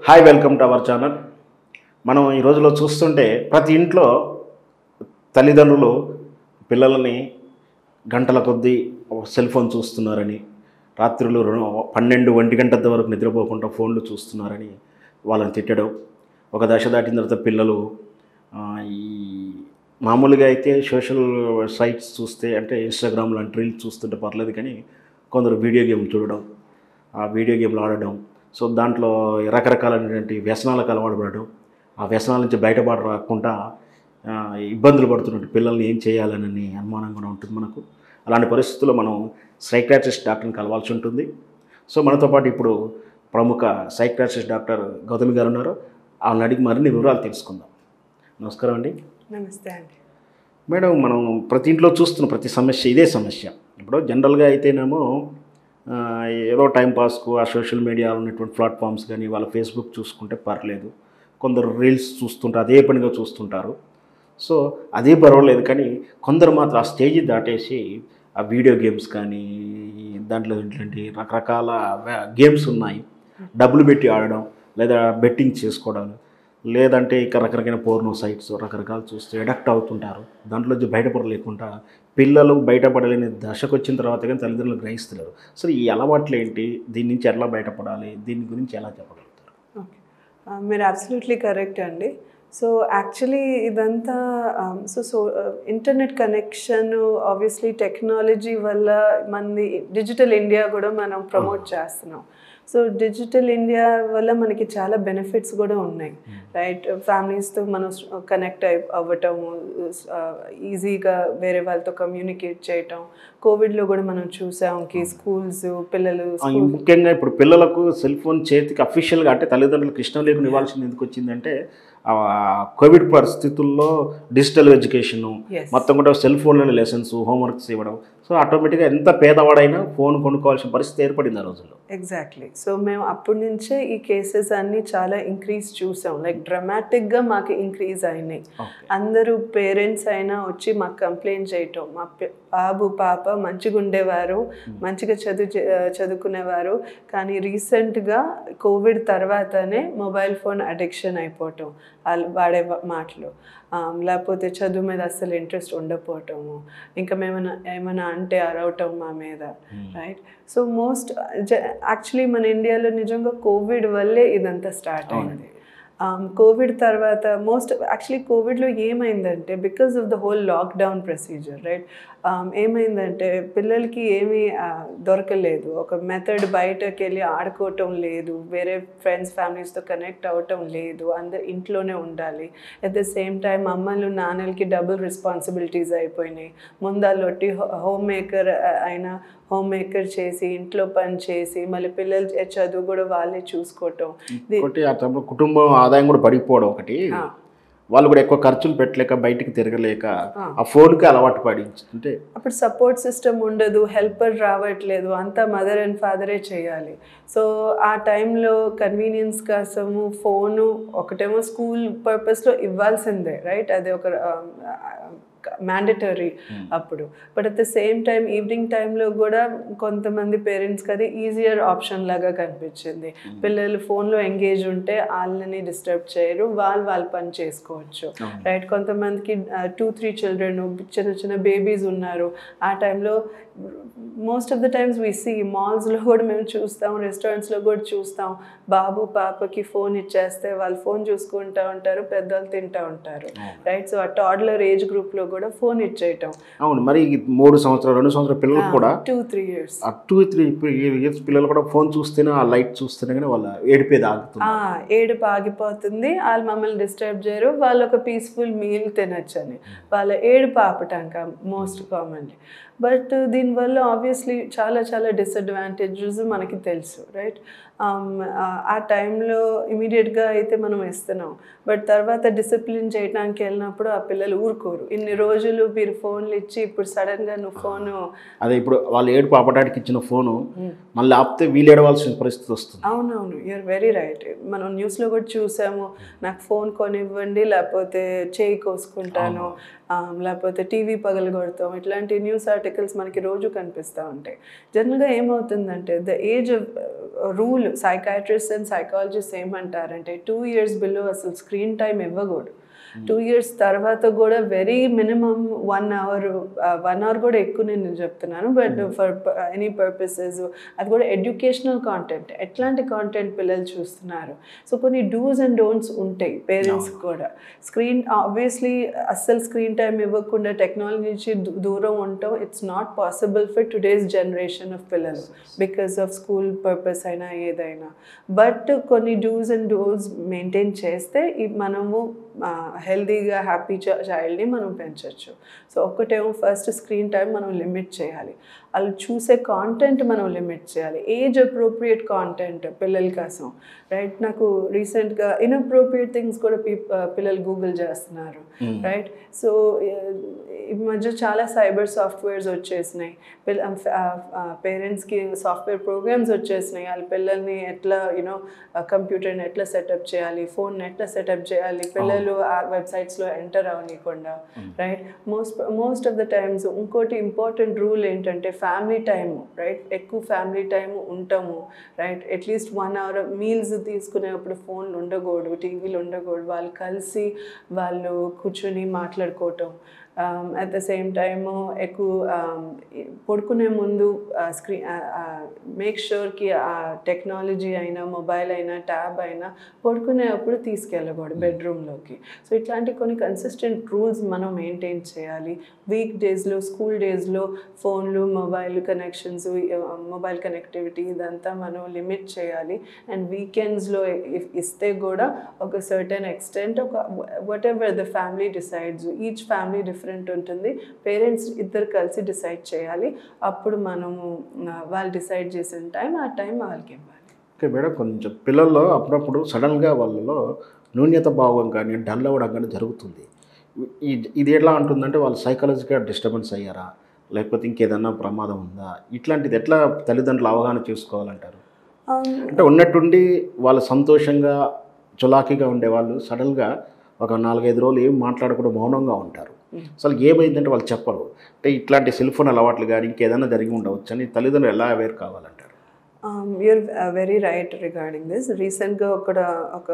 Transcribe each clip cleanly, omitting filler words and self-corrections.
Hi, welcome to our channel. మనం ఈ రోజులో చూస్తుంటే ప్రతి ఇంట్లో తల్లిదండ్రులు పిల్లలని గంటల కొద్దీ సెల్ ఫోన్ చూస్తున్నారని, రాత్రులు 12-1 గంటల వరకు నిద్రపోకుండా ఫోన్లు చూస్తున్నారని వాళ్ళని తిట్టడం. ఒక దశ దాటిన తర్వాత పిల్లలు ఈ మామూలుగా అయితే సోషల్ సైట్స్ చూస్తే అంటే ఇన్స్టాగ్రామ్ లాంటి రీల్స్ చూస్తుంటే పర్లేదు, కానీ కొందరు వీడియో గేమ్ చూడడం, ఆ వీడియో గేమ్లు ఆడడం, సో దాంట్లో రకరకాలైనటువంటి వ్యసనాలకు అలవాటు పడడం, ఆ వ్యసనాల నుంచి బయటపడ రాకుండా ఇబ్బందులు పడుతున్నట్టు పిల్లల్ని ఏం చేయాలనని అనుమానంగా ఉంటుంది మనకు. అలాంటి పరిస్థితుల్లో మనం సైకియాట్రిస్ట్ డాక్టర్ని కలవాల్సి ఉంటుంది. సో మనతో పాటు ఇప్పుడు ప్రముఖ సైకియాట్రిస్ట్ డాక్టర్ గౌతమి గారు ఉన్నారు. వాళ్ళని అడిగి మరిన్ని వివరాలు తెలుసుకుందాం. నమస్కారం అండి. నమస్తే అండి. మేడం, మనం ప్రతి ఇంట్లో చూస్తున్న ప్రతి సమస్య ఇదే సమస్య. ఇప్పుడు జనరల్గా అయితేనేమో ఏదో టైంపాస్కు ఆ సోషల్ మీడియాలో ఉన్నటువంటి ప్లాట్ఫామ్స్ కానీ వాళ్ళ ఫేస్బుక్ చూసుకుంటే పర్లేదు, కొందరు రీల్స్ చూస్తుంటారు, అదే పనిగా చూస్తుంటారు. సో అదే పర్వాలేదు, కానీ కొందరు మాత్రం ఆ స్టేజ్ దాటేసి ఆ వీడియో గేమ్స్ కానీ దాంట్లో ఇట్లాంటి రకరకాల గేమ్స్ ఉన్నాయి, డబ్బులు పెట్టి ఆడడం లేదా బెట్టింగ్ చేసుకోవడం, లేదంటే ఇక రకరకాల పోర్నో సైట్స్ రకరకాలు చూస్తూ అడక్ట్ అవుతుంటారు. దాంట్లో బయటపడలేకుండా పిల్లలు బయటపడలేని దశకు వచ్చిన తర్వాత కానీ తల్లిదండ్రులు గ్రహిస్తున్నారు. సో ఈ అలవాట్లు ఏంటి, దీని నుంచి ఎలా బయటపడాలి, దీని గురించి ఎలా చెప్పగలుగుతారు? ఓకే, మీరు అబ్సల్యూట్లీ కరెక్ట్ అండి. సో యాక్చువల్లీ ఇదంతా ఇంటర్నెట్ కనెక్షన్, ఆబ్వియస్లీ టెక్నాలజీ వల్ల మనది డిజిటల్ ఇండియా కూడా మనం ప్రమోట్ చేస్తున్నాం. సో డిజిటల్ ఇండియా వల్ల మనకి చాలా బెనిఫిట్స్ కూడా ఉన్నాయి, రైట్? ఫ్యామిలీస్తో మనం కనెక్ట్ అవ్వటము, ఈజీగా వేరే వాళ్ళతో కమ్యూనికేట్ చేయటం. కోవిడ్లో కూడా మనం చూసాం స్కూల్స్ పిల్లలు ముఖ్యంగా ఇప్పుడు పిల్లలకు సెల్ ఫోన్ చేతికి అఫీషియల్గా అంటే తల్లిదండ్రులకు ఇష్టం లేకుండా ఇవ్వాల్సింది ఎందుకు వచ్చిందంటే కోవిడ్ పరిస్థితుల్లో డిజిటల్ ఎడ్యుకేషను మొత్తం కూడా సెల్ ఫోన్లోనే లెసన్స్, హోంవర్క్స్ ఇవ్వడం. సో ఆటోమేటిక్గా ఎంత పేదవాడైనా ఫోన్ కొనుక్కోవాల్సిన పరిస్థితి ఏర్పడింది ఆ రోజుల్లో. ఎగ్జాక్ట్లీ. సో మేము అప్పటి నుంచే ఈ కేసెస్ అన్నీ చాలా ఇంక్రీజ్ చూసాం, లైక్ డ్రమాటిక్గా మాకు ఇంక్రీజ్ అయినాయి. అందరూ పేరెంట్స్ అయినా వచ్చి మాకు కంప్లైంట్ చేయటం, మా బాబు పాప మంచిగా ఉండేవారు, మంచిగా చదువుకునేవారు, కానీ రీసెంట్గా కోవిడ్ తర్వాతనే మొబైల్ ఫోన్ అడిక్షన్ అయిపోవటం, వాడే మాటలు, లేకపోతే చదువు మీద అస్సలు ఇంట్రెస్ట్ ఉండకపోవటము, ఇంకా ఏమైనా అంటే అరవటం మా మీద, రైట్? సో యాక్చువల్లీ మన ఇండియాలో నిజంగా కోవిడ్ వల్లే ఇదంతా స్టార్ట్ అయింది. కోవిడ్ తర్వాత యాక్చువల్లీ కోవిడ్లో ఏమైందంటే because of the whole lockdown procedure, right? ఏమైందంటే పిల్లలకి ఏమీ దొరకలేదు, ఒక మెథడ్ బయటకు వెళ్ళి ఆడుకోవటం లేదు, వేరే ఫ్రెండ్స్ ఫ్యామిలీస్తో కనెక్ట్ అవ్వటం లేదు, అందరు ఇంట్లోనే ఉండాలి. అట్ ద సేమ్ టైం అమ్మలు నాన్నలకి డబుల్ రెస్పాన్సిబిలిటీస్ అయిపోయినాయి. ముందాలొట్టి హోమ్ మేకర్ చేసి ఇంట్లో పని చేసి మళ్ళీ పిల్లలు చదువు కూడా వాళ్ళే చూసుకోవటం, కుటుంబం ఆదాయం కూడా పడిపోవడం ఒకటి, వాళ్ళు కూడా ఎక్కువ ఖర్చులు పెట్టలేక బయటికి తిరగలేక ఆ ఫోన్కి అలవాటు పడించుంటే అప్పుడు సపోర్ట్ సిస్టమ్ ఉండదు, హెల్పర్ రావట్లేదు, అంతా మదర్ అండ్ ఫాదరే చేయాలి. సో ఆ టైంలో కన్వీనియన్స్ కోసము ఫోను ఒకటేమో స్కూల్ పర్పస్లో ఇవ్వాల్సిందే, రైట్? అది ఒక మ్యాండేటరీ అప్పుడు. But at the same time evening టైంలో కూడా కొంతమంది పేరెంట్స్కి అది ఈజియర్ ఆప్షన్ లాగా కనిపించింది. పిల్లలు ఫోన్లో ఎంగేజ్ ఉంటే వాళ్ళని డిస్టర్బ్ చేయరు, వాళ్ళ పని చేసుకోవచ్చు, రైట్? కొంతమందికి 2-3 చిల్డ్రన్, చిన్న బేబీస్ ఉన్నారు. ఆ టైంలో most of the times we see మాల్స్లో కూడా మేము చూస్తాం, రెస్టారెంట్స్లో కూడా చూస్తాం, బాబు పాపకి ఫోన్ ఇచ్చేస్తే వాళ్ళు ఫోన్ చూసుకుంటూ ఉంటారు, పెద్దలు తింటూ ఉంటారు, రైట్? సో ఆ టాడ్లర్ ఏజ్ గ్రూప్లో కూడా ఫోన్ ఇచ్చేయటం. అవును, మరి 3 సంవత్సరాలు 2 సంవత్సరాల పిల్లలు కూడా 2-3 years 2-3 years పిల్లలు కూడా ఫోన్ చూస్తేనే, ఆ లైట్ చూస్తేనే కానీ వాళ్ళ ఏడుపు ఆగిపోతుంది, వాళ్ళు మమ్మల్ని డిస్టర్బ్ చేయరు, వాళ్ళు ఒక పీస్ఫుల్ మీల్ తినొచ్చని వాళ్ళ ఏడుపు ఆపటాక మోస్ట్ కామన్లీ. బట్ దీనివల్ల ఆబ్వియస్లీ చాలా డిసడ్వాంటేజెస్ మనకి తెలుసు, రైట్? ఆ టైంలో ఇమీడియట్గా అయితే మనం ఇస్తున్నాం, బట్ తర్వాత డిసిప్లిన్ చేయడానికి వెళ్ళినప్పుడు ఆ పిల్లలు ఊరుకోరు. ఇన్ని రోజులు మీరు ఫోన్లు ఇచ్చి ఇప్పుడు సడన్గా నువ్వు ఫోను, అదే ఇప్పుడు వాళ్ళు ఏడుపు ఆపడానికి ఇచ్చిన ఫోను మళ్ళీ ఆపితే వీళ్ళు ఏడవలసిన పరిస్థితి వస్తుంది. అవునవును, యూఆర్ వెరీ రైట్. మనం న్యూస్లో కూడా చూసాము, నాకు ఫోన్ కొనివ్వండి లేకపోతే చేయి కోసుకుంటాను, లేకపోతే టీవీ పగలగొడతాం, ఇట్లాంటి న్యూస్ ఆర్టికల్స్ మనకి రోజు కనిపిస్తూ ఉంటాయి. జనరల్గా ఏమవుతుందంటే the age of rule psychiatrist and psychologist ఏమంటారంటే 2 years బిలో అసలు స్క్రీన్ టైం ఇవ్వకూడదు. 2 years తర్వాత కూడా వెరీ మినిమం 1 hour 1 hour కూడా ఎక్కువ నేను చెప్తున్నాను, బట్ ఫర్ ఎనీ పర్పసెస్ అది కూడా ఎడ్యుకేషనల్ కాంటెంట్, ఎట్లాంటి కాంటెంట్ పిల్లలు చూస్తున్నారు. సో కొన్ని డూస్ అండ్ డోంట్స్ ఉంటాయి పేరెంట్స్ కూడా. స్క్రీన్ ఆబ్వియస్లీ అస్సలు స్క్రీన్ టైం ఇవ్వకుండా టెక్నాలజీ నుంచి దూరం ఉండటం it's not possible for today's generation of పిల్లలు బికాస్ ఆఫ్ స్కూల్ పర్పస్ అయినా ఏదైనా. బట్ కొన్ని డూస్ అండ్ డోన్స్ మెయింటైన్ చేస్తే మనము హెల్తీగా హ్యాపీ చైల్డ్ని మనం పెంచవచ్చు. సో ఒకటేమో ఫస్ట్ స్క్రీన్ టైం మనం లిమిట్ చేయాలి, వాళ్ళు చూసే కాంటెంట్ మనం లిమిట్ చేయాలి, ఏజ్ అప్రోప్రియేట్ కాంటెంట్ పిల్లల కోసం, రైట్. నాకు రీసెంట్గా ఇన్అప్రోప్రియేట్ థింగ్స్ కూడా పిల్లలు గూగుల్ చేస్తున్నారు, రైట్. సో ఈ మధ్య చాలా సైబర్ సాఫ్ట్వేర్స్ వచ్చేసినాయి, పేరెంట్స్కి సాఫ్ట్వేర్ ప్రోగ్రామ్స్ వచ్చేసినాయి, వాళ్ళ పిల్లల్ని ఎట్లా కంప్యూటర్ని ఎట్లా సెటప్ చేయాలి, ఫోన్ని ఎట్లా సెటప్ చేయాలి, పిల్లలు ఆ వెబ్సైట్స్లో ఎంటర్ అవ్వనీయకుండా, right. Most of the times ఇంకోటి ఇంపార్టెంట్ రూల్ ఏంటంటే ఫ్యామిలీ టైము, రైట్. ఎక్కువ ఫ్యామిలీ టైము ఉంటాము, రైట్. అట్లీస్ట్ 1 hour మీల్స్ తీసుకునేప్పుడు ఫోన్లు ఉండకూడదు, టీవీలు ఉండకూడదు, వాళ్ళు కలిసి వాళ్ళు కూర్చొని మాట్లాడుకోవటం. అట్ ద సేమ్ టైము ఎక్కువ పడుకునే ముందు మేక్ షూర్కి ఆ టెక్నాలజీ అయినా మొబైల్ అయినా ట్యాబ్ అయినా పడుకునేటప్పుడు తీసుకెళ్ళకూడదు బెడ్రూమ్లోకి. సో ఇట్లాంటి కొన్ని కన్సిస్టెంట్ రూల్స్ మనం మెయింటైన్ చేయాలి. వీక్ డేస్లో స్కూల్ డేస్లో ఫోన్లు మొబైల్ కనెక్షన్స్ మొబైల్ కనెక్టివిటీ ఇదంతా మనం లిమిట్ చేయాలి. అండ్ వీకెండ్స్లో ఇస్తే కూడా ఒక సర్టెన్ ఎక్స్టెంట్ ఒక what ever the family decides, each family different ఉంటుంది, పేరెంట్స్ ఇద్దరు కలిసి డిసైడ్ చేయాలి. అప్పుడు మనము వాళ్ళు డిసైడ్ చేసిన ఆ టైం వాళ్ళకి ఇవ్వాలి. ఓకే మేడం, కొంచెం పిల్లల్లో అప్పుడప్పుడు సడన్గా వాళ్ళలో న్యూన్యత భావం కానీ డల్ అవ్వడం కానీ జరుగుతుంది. ఇది ఎట్లా ఉంటుందంటే వాళ్ళు సైకాలజికల్గా డిస్టర్బెన్స్ అయ్యారా, లేకపోతే ఇంకేదన్నా ప్రమాదం ఉందా, ఇట్లాంటిది ఎట్లా తల్లిదండ్రులు అవగాహన చేసుకోవాలంటారు? అంటే ఉన్నట్టుండి వాళ్ళు సంతోషంగా చులాకీగా ఉండేవాళ్ళు సడన్గా ఒక 4-5 రోజులు ఏం మాట్లాడకుండా మౌనంగా ఉంటారు. అసలు ఏమైందంటే వాళ్ళు చెప్పరు. అంటే ఇట్లాంటి సెల్ ఫోన్ అలవాట్లు కానీ ఇంకేదైనా జరిగి ఉండవచ్చు అని తల్లిదండ్రులు ఎలా అవేర్ కావాలంటారు? You're very right regarding this. రీసెంట్గా ఒక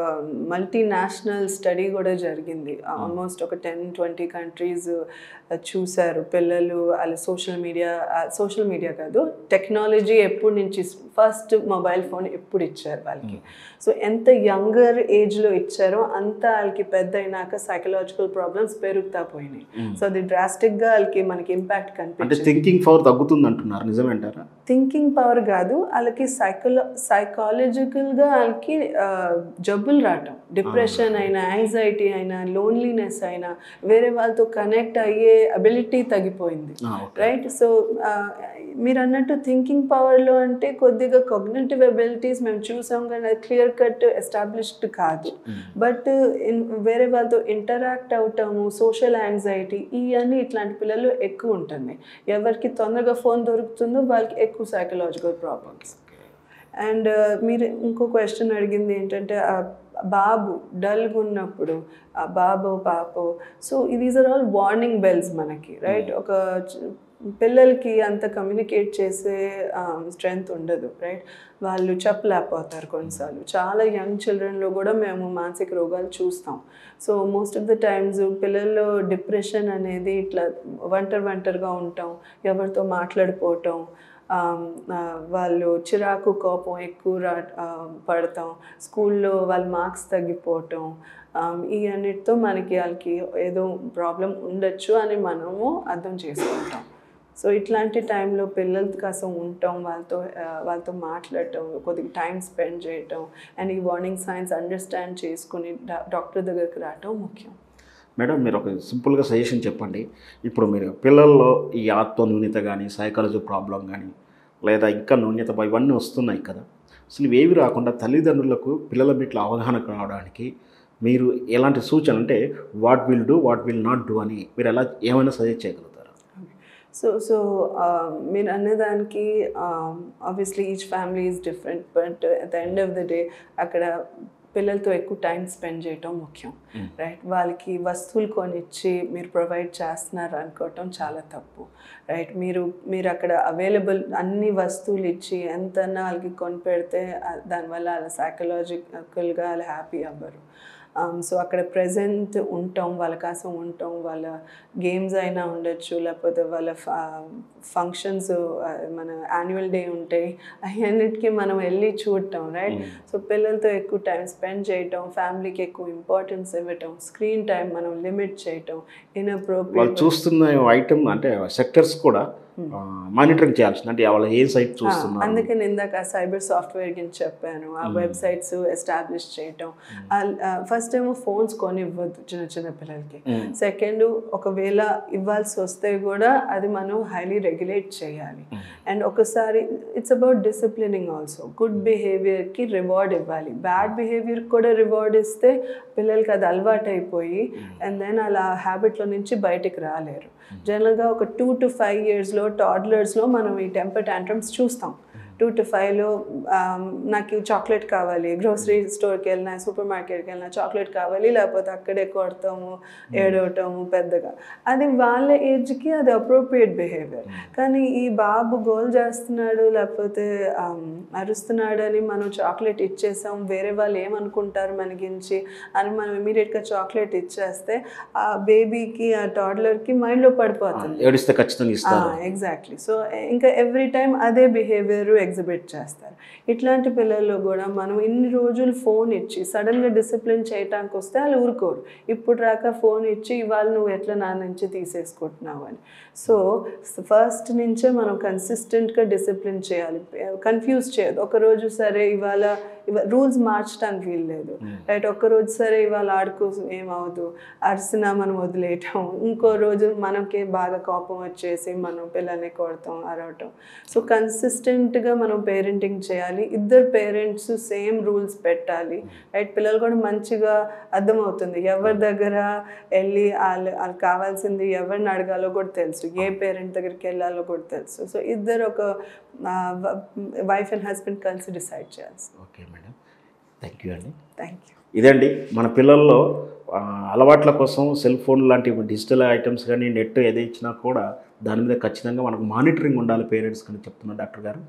మల్టీనేషనల్ స్టడీ కూడా జరిగింది. ఆల్మోస్ట్ ఒక 10-20 కంట్రీస్ చూశారు. పిల్లలు వాళ్ళ సోషల్ మీడియా కాదు, టెక్నాలజీ ఎప్పటి నుంచి ఫస్ట్ మొబైల్ ఫోన్ ఎప్పుడు ఇచ్చారు వాళ్ళకి. సో ఎంత యంగర్ ఏజ్లో ఇచ్చారో అంత వాళ్ళకి పెద్ద అయినాక సైకలాజికల్ ప్రాబ్లమ్స్ పెరుగుతా పోయినాయి. సో అది డ్రాస్టిక్గా వాళ్ళకి మనకి ఇంపాక్ట్ కనిపిస్తుంది. థింకింగ్ పవర్ తగ్గుతుంది అంటున్నారు, నిజమేంటారా? థింకింగ్ పవర్ కాదు, వాళ్ళకి సైకాలజికల్గా వాళ్ళకి జబ్బులు రావటం, డిప్రెషన్ అయినా, యాంగ్జైటీ అయినా, లోన్లీనెస్ అయినా, వేరే వాళ్ళతో కనెక్ట్ అయ్యే అబిలిటీ తగ్గిపోయింది, రైట్. సో మీరు అన్నట్టు థింకింగ్ పవర్లో అంటే కొద్దిగా కాగ్నిటివ్ అబిలిటీస్ మేము చూసాం కానీ అది క్లియర్ కట్ ఎస్టాబ్లిష్డ్ కాదు. బట్ వేరే వాళ్ళతో ఇంటరాక్ట్ అవటము, సోషల్ యాంగ్జైటీ, ఇవన్నీ ఇట్లాంటి పిల్లలు ఎక్కువ ఉంటుంది. ఎవరికి తొందరగా ఫోన్ దొరుకుతుందో వాళ్ళకి ఎక్కువ సైకలాజికల్ ప్రాబ్లమ్స్. అండ్ మీరు ఇంకో క్వశ్చన్ అడిగింది ఏంటంటే బాబు డల్గా ఉన్నప్పుడు ఆ బాబో పాపో, so these are all warning bells మనకి, రైట్. ఒక పిల్లలకి అంత కమ్యూనికేట్ చేసే స్ట్రెంగ్త్ ఉండదు, రైట్. వాళ్ళు చెప్పలేకపోతారు కొన్నిసార్లు. చాలా యంగ్ చిల్డ్రన్లో కూడా మేము మానసిక రోగాలు చూస్తాం. So most of the times పిల్లల్లో డిప్రెషన్ అనేది ఇట్లా ఒంటరిగా ఉంటాం, ఎవరితో మాట్లాడిపోవటం, వాళ్ళు చిరాకు కోపం ఎక్కువ పడతాం, స్కూల్లో వాళ్ళ మార్క్స్ తగ్గిపోవటం, ఈ అన్నిటితో వాళ్ళకి ఏదో ప్రాబ్లం ఉండొచ్చు అని మనము అర్థం చేసుకుంటాం. సో ఇట్లాంటి టైంలో పిల్లల కోసం ఉంటాం, వాళ్ళతో మాట్లాడటం, కొద్దిగా టైం స్పెండ్ చేయటం, అండ్ ఈ వార్నింగ్ సైన్స్ అండర్స్టాండ్ చేసుకుని డాక్టర్ దగ్గరికి రావటం ముఖ్యం. మేడం, మీరు ఒక సింపుల్గా సజెషన్ చెప్పండి. ఇప్పుడు మీరు పిల్లల్లో ఈ ఆత్మ న్యూన్యత కానీ, సైకాలజీ ప్రాబ్లం కానీ, లేదా ఇంకా న్యూన్యత ఇవన్నీ వస్తున్నాయి కదా, అసలు ఇవేవి రాకుండా తల్లిదండ్రులకు పిల్లల మీట్ల అవగాహన రావడానికి మీరు ఎలాంటి సూచన, అంటే what will do, what will not do అని మీరు ఏమైనా సజెస్ట్ చేయగలుగుతారు? సో మీరు అన్నదానికి obviously each family is different, but at the end of the day అక్కడ పిల్లలతో ఎక్కువ టైం స్పెండ్ చేయటం ముఖ్యం, రైట్? వాళ్ళకి వస్తువులు కొనిచ్చి మీరు ప్రొవైడ్ చేస్తున్నారు అనుకోవటం చాలా తప్పు, రైట్? మీరు అక్కడ అవైలబుల్ అన్ని వస్తువులు ఇచ్చి ఎంతన్నా వాళ్ళకి కొని పెడితే దానివల్ల వాళ్ళ సైకలాజికల్గా వాళ్ళు హ్యాపీ అవ్వరు. సో అక్కడ ప్రెజెంట్ ఉంటాం, వాళ్ళ కోసం ఉంటాం, వాళ్ళ గేమ్స్ అయినా ఉండొచ్చు, లేకపోతే వాళ్ళ ఫంక్షన్స్, మన యాన్యువల్ డే ఉంటాయి, అవన్నిటికీ మనం వెళ్ళి చూడటం, రైట్? సో పిల్లలతో ఎక్కువ టైం స్పెండ్ చేయటం, ఫ్యామిలీకి ఎక్కువ ఇంపార్టెన్స్ ఇవ్వటం, స్క్రీన్ టైం మనం లిమిట్ చేయటం, వాళ్ళు చూస్తున్న ఐటమ్ అంటే సెక్టర్స్ కూడా మానిటరింగ్ చేయాల్సింది, అంటే వాళ్ళ ఏ సైట్ చూస్తున్నారు. అందుకని ఇందాక సైబర్ సాఫ్ట్వేర్ గురించి చెప్పాను, ఆ వెబ్సైట్స్ ఎస్టాబ్లిష్ చేయటం. ఫస్ట్ ఏమో ఫోన్స్ కొనివ్వద్దు చిన్న పిల్లలకి. సెకండ్, ఒకవేళ ఇవ్వాల్సి వస్తే కూడా అది మనం హైలీ రెగ్యులేట్ చేయాలి. అండ్ ఒకసారి it's about disciplining also. Good బిహేవియర్కి రివార్డ్ ఇవ్వాలి, బ్యాడ్ బిహేవియర్ కూడా రివార్డ్ ఇస్తే పిల్లలకి అది అలవాటు అయిపోయి అండ్ దెన్ అలా హ్యాబిట్లో నుంచి బయటికి రాలేరు. జనరల్గా ఒక 2 to 5 yearsలో టాడ్లర్స్లో మనం ఈ టెంపర్ టాంట్రమ్స్ చూస్తాం. 2 to 5లో నాకు చాక్లెట్ కావాలి, గ్రోసరీ స్టోర్కి వెళ్ళినా సూపర్ మార్కెట్కి వెళ్ళినా చాక్లెట్ కావాలి, లేకపోతే అక్కడే కొడతాము, ఏడవటము పెద్దగా. అది వాళ్ళ ఏజ్కి అది అప్రోప్రియేట్ బిహేవియర్. కానీ ఈ బాబు గోల్ చేస్తున్నాడు లేకపోతే అరుస్తున్నాడు అని మనం చాక్లెట్ ఇచ్చేసాం, వేరే వాళ్ళు ఏమనుకుంటారు మన గురించి అని మనం ఇమీడియట్గా చాక్లెట్ ఇచ్చేస్తే ఆ బేబీకి, ఆ టాడ్లర్కి మైండ్లో పడిపోతుంది, ఏడిస్తే ఖచ్చితంగా ఇస్తారు. ఎగ్జాక్ట్లీ. సో ఇంకా ఎవ్రీ టైం అదే బిహేవియర్ ఎగ్జిబిట్ చేస్తారు. ఇట్లాంటి పిల్లల్లో కూడా మనం ఇన్ని రోజులు ఫోన్ ఇచ్చి సడన్గా డిసిప్లిన్ చేయటానికి వస్తే వాళ్ళు ఊరుకోరు. ఇప్పుడు రాక ఫోన్ ఇచ్చి ఇవాళ నువ్వు ఎట్లా నా నుంచి తీసేసుకుంటున్నావు అని. సో ఫస్ట్ నుంచే మనం కన్సిస్టెంట్గా డిసిప్లిన్ చేయాలి, కన్ఫ్యూజ్ చేయదు. ఒకరోజు సరే ఇవాళ రూల్స్ మార్చడానికి వీల్లేదు, రైట్? ఒక్కరోజు సరే ఇవాళ ఆడుకో ఏమవుదు, అరిసినా మనం వదిలేయటం, ఇంకో రోజు మనకి బాగా కోపం వచ్చేసి మనం పిల్లల్ని కొడతాం, అరవటం. సో కన్సిస్టెంట్గా మనం పేరెంటింగ్ చేయాలి. ఇద్దరు పేరెంట్స్ సేమ్ రూల్స్ పెట్టాలి, రైట్? పిల్లలు కూడా మంచిగా అర్థమవుతుంది, ఎవరి దగ్గర వెళ్ళి వాళ్ళకి కావాల్సింది ఎవరిని అడగాలో కూడా తెలుసు, ఏ పేరెంట్ దగ్గరికి వెళ్ళాలో కూడా తెలుసు. సో ఇద్దరు ఒక వైఫ్ అండ్ హస్బెండ్ కలిసి డిసైడ్ చేయాల్సి. ఓకే మేడం, థ్యాంక్ యూ అండి. Thank you. ఇదండి మన పిల్లల్లో అలవాట్ల కోసం సెల్ ఫోన్ లాంటి డిజిటల్ ఐటమ్స్ కానీ నెట్ ఏది ఇచ్చినా కూడా దాని మీద ఖచ్చితంగా మనకు మానిటరింగ్ ఉండాలి పేరెంట్స్ అని చెప్తున్నారు డాక్టర్ గారు.